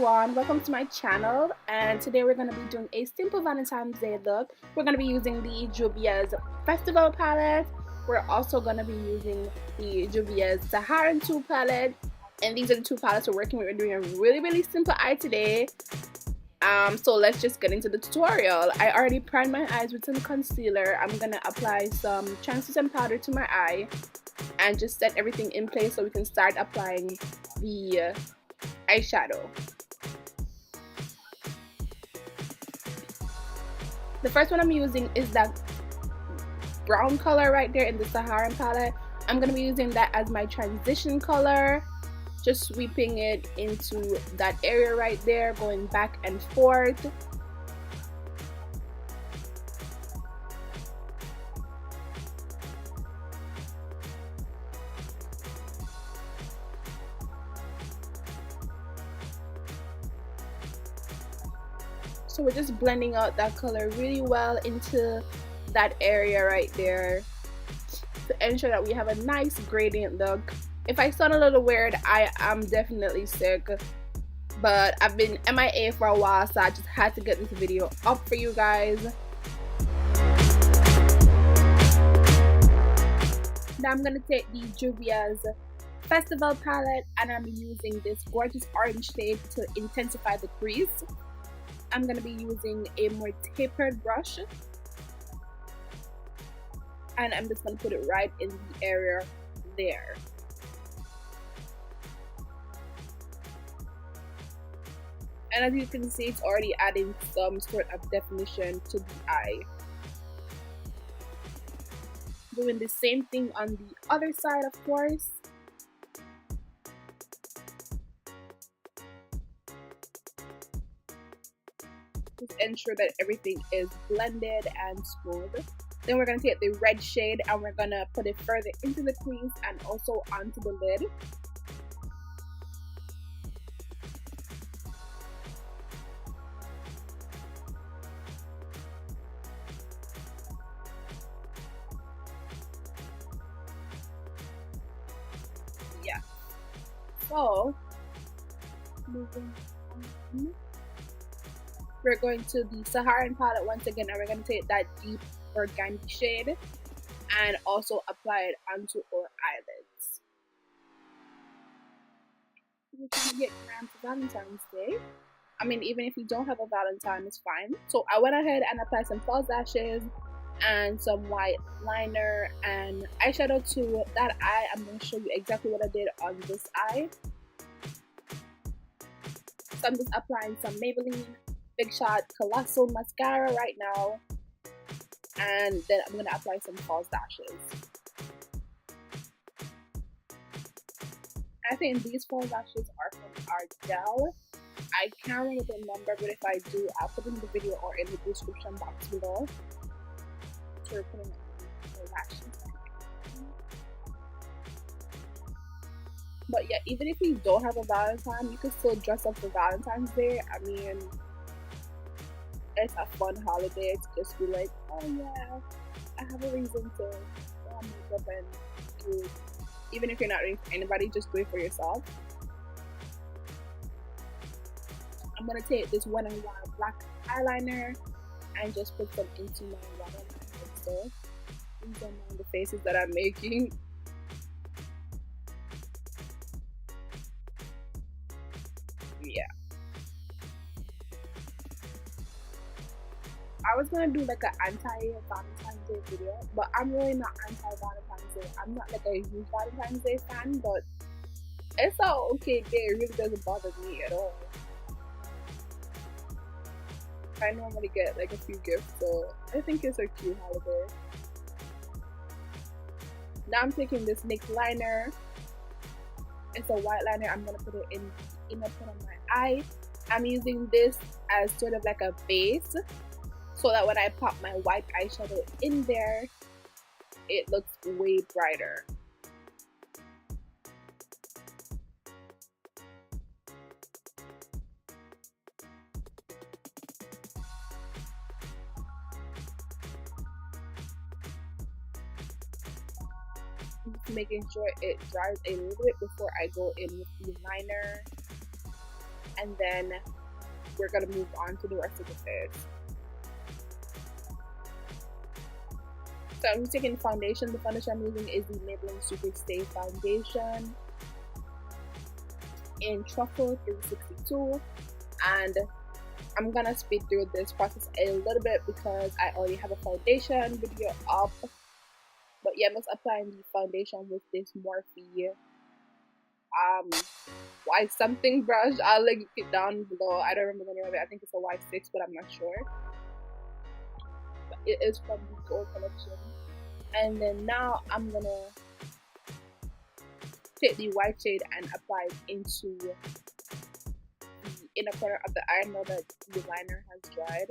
Fawn. Welcome to my channel, and today we're going to be doing a simple Valentine's Day look. We're going to be using the Juvia's Festival palette. We're also going to be using the Juvia's Saharan 2 palette, and these are the two palettes we're working with. We're doing a really simple eye today. So let's just get into the tutorial. I already primed my eyes with some concealer. I'm going to apply some translucent powder to my eye and just set everything in place so we can start applying the eyeshadow. The first one I'm using is that brown color right there in the Saharan palette. I'm going to be using that as my transition color, just sweeping it into that area right there, going back and forth. So we're just blending out that color really well into that area right there to ensure that we have a nice gradient look. If I sound a little weird, I am definitely sick, but I've been MIA for a while, so I just had to get this video up for you guys. Now I'm gonna take the Juvia's Festival palette and I'm using this gorgeous orange shade to intensify the crease. I'm going to be using a more tapered brush, and I'm just going to put it right in the area there. And as you can see, it's already adding some sort of definition to the eye. Doing the same thing on the other side, of course. Just ensure that everything is blended and smooth. Then we're going to take the red shade and we're going to put it further into the crease and also onto the lid. Yeah. So, moving on. We're going to the Saharan palette once again, and we're going to take that deep burgundy shade and also apply it onto our eyelids. We're trying to get grand for Valentine's Day. I mean, even if you don't have a Valentine, it's fine. So I went ahead and applied some false lashes and some white liner and eyeshadow to that eye. I'm going to show you exactly what I did on this eye. So I'm just applying some Maybelline Big Shot Colossal Mascara right now, and then I'm going to apply some false lashes. I think these false lashes are from Ardell. I can't remember the number, but if I do, I'll put it in the video or in the description box below. So we're putting the lashes. But yeah, even if you don't have a Valentine, you can still dress up for Valentine's Day. I mean, it's a fun holiday to just be like, oh yeah, I have a reason to put on makeup and do. Even if you're not doing it for anybody, just do it for yourself. I'm gonna take this Wet n Wild black eyeliner and just put some into my waterline. So these are the faces that I'm making. Yeah. I was gonna do like an anti-Valentine's Day video, but I'm really not anti-Valentine's Day. I'm not like a huge Valentine's Day fan, but it's an okay day. It really doesn't bother me at all. I normally get like a few gifts, so I think it's a cute holiday. Now I'm taking this NYX liner. It's a white liner. I'm gonna put it in the inner part of my eye. I'm using this as sort of like a base, so that when I pop my white eyeshadow in there, it looks way brighter. Just making sure it dries a little bit before I go in with the liner and then we're gonna move on to the rest of the face. So I'm taking foundation. The foundation I'm using is the Maybelline Super Stay Foundation in Truffle 362, and I'm gonna speed through this process a little bit because I already have a foundation video up. But yeah, I'm just applying the foundation with this Morphe Y something brush. I'll link it down below. I don't remember the name of it. I think it's a Y6, but I'm not sure. But it is from the Gold collection. And then now I'm gonna take the white shade and apply it into the inner corner of the eye now that the liner has dried.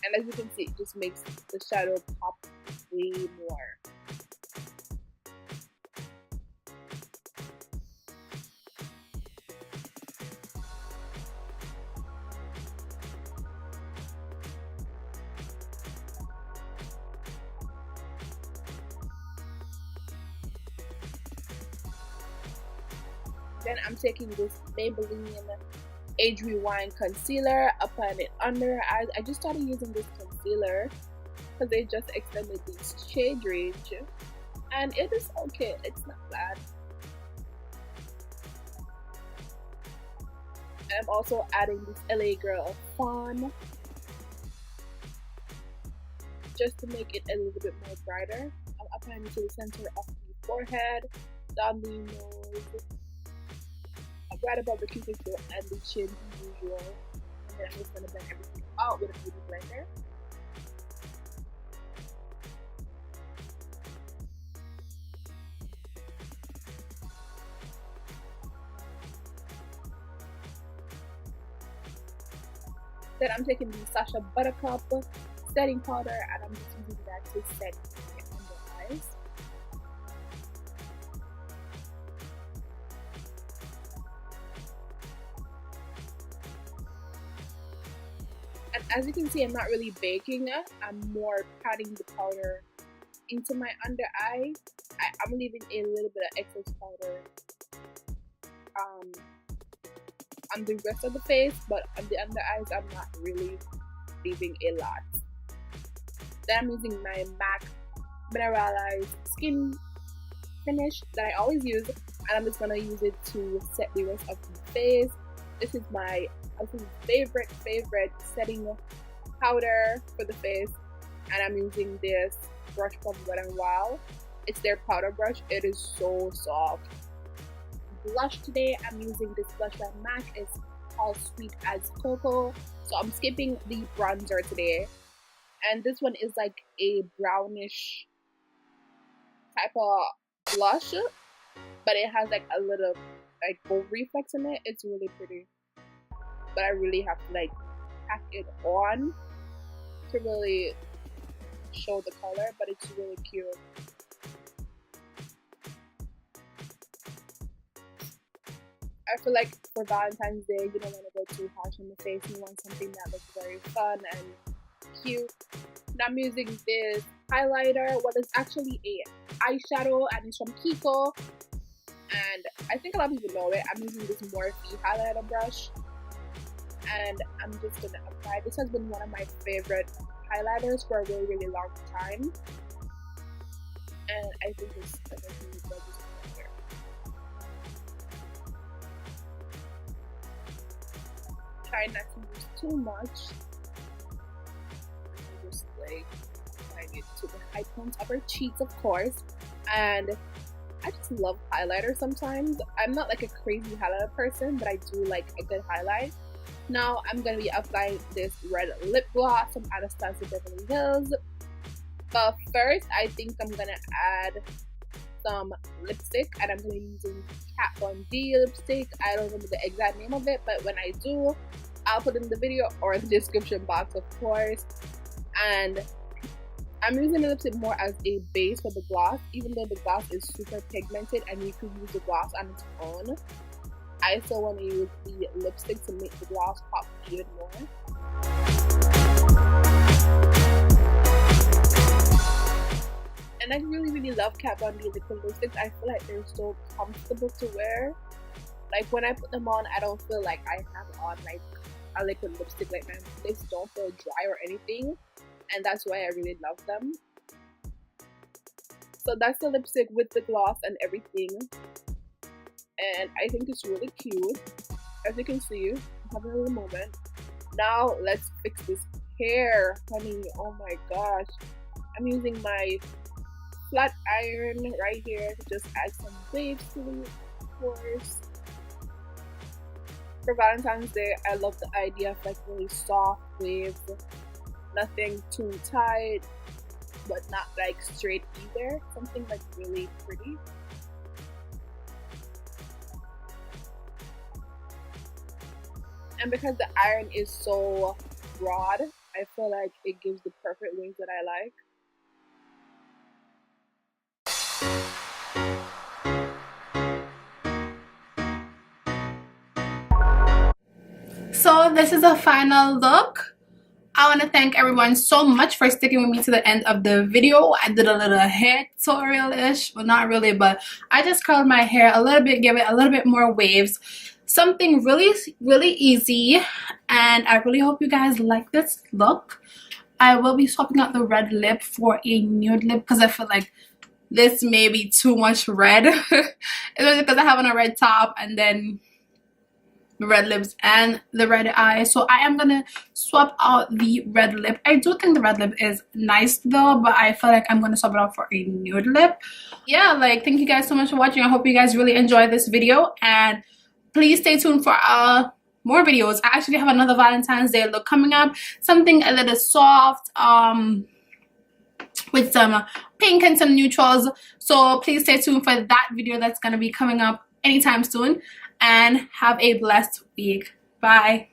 And as you can see, it just makes the shadow pop way more. Then I'm taking this Maybelline Age Rewind concealer, applying it under eyes. I just started using this concealer because they just extended this shade range, and it is okay. It's not bad. And I'm also adding this LA Girl Fawn just to make it a little bit more brighter. I'm applying it to the center of the forehead, down the nose, right above the cuticle and the chin as usual. And then I'm just gonna blend everything out with a beauty blender. Then I'm taking the Sacha Buttercup setting powder and I'm just using that to set my under eyes. And as you can see, I'm not really baking it. I'm more patting the powder into my under eye. I'm leaving a little bit of excess powder on the rest of the face, but on the under eyes, I'm not really leaving a lot. Then I'm using my MAC Mineralized Skin Finish that I always use, and I'm just gonna use it to set the rest of the face. This is my favorite setting powder for the face, and I'm using this brush from Wet n Wild. It's their powder brush. It is so soft. Blush today, I'm using this blush by MAC. It's called Sweet as Cocoa. So I'm skipping the bronzer today, and this one is like a brownish type of blush, but it has like a little like gold reflex in it. It's really pretty, but I really have to like pack it on to really show the color, but it's really cute. I feel like for Valentine's Day, you don't want to go too harsh on the face. You want something that looks very fun and cute. And I'm using this highlighter. Well, it's actually a eyeshadow, and it's from Kiko. And I think a lot of people know it. I'm using this Morphe highlighter brush, and I'm just gonna apply. This has been one of my favorite highlighters for a really, really long time, and I think it's a really gorgeous highlighter. Try not to use too much. Just like applying it to the high points of our cheeks, of course. And I just love highlighter sometimes. I'm not like a crazy highlighter person, but I do like a good highlight. Now I'm going to be applying this red lip gloss from Anastasia Beverly Hills. But first, I think I'm going to add some lipstick, and I'm going to be using Kat Von D lipstick. I don't remember the exact name of it, but when I do, I'll put it in the video or the description box, of course. And I'm using the lipstick more as a base for the gloss, even though the gloss is super pigmented and you could use the gloss on its own. I still want to use the lipstick to make the gloss pop even more. And I really, really love Kat Von D liquid lipsticks. I feel like they're so comfortable to wear. Like when I put them on, I don't feel like I have on like a liquid lipstick. Like my lips don't feel dry or anything, and that's why I really love them. So that's the lipstick with the gloss and everything, and I think it's really cute. As you can see, I'm having a little moment. Now let's fix this hair, honey. Oh my gosh, I'm using my flat iron right here to just add some waves to it, of course. For Valentine's Day, I love the idea of like really soft waves, nothing too tight, but not like straight either. Something like really pretty. And because the iron is so broad, I feel like it gives the perfect waves that I like. So this is a final look. I want to thank everyone so much for sticking with me to the end of the video. I did a little hair tutorial-ish. Well, not really, but I just curled my hair a little bit, give it a little bit more waves. Something really, really easy. And I really hope you guys like this look. I will be swapping out the red lip for a nude lip because I feel like this may be too much red. It's because I have on a red top and then red lips and the red eye. So I am gonna swap out the red lip. I do think the red lip is nice though, but I feel like I'm gonna swap it out for a nude lip. Yeah, like thank you guys so much for watching. I hope you guys really enjoyed this video, and please stay tuned for more videos. I actually have another Valentine's Day look coming up, something a little soft with some pink and some neutrals. So please stay tuned for that video that's gonna be coming up anytime soon. And have a blessed week. Bye.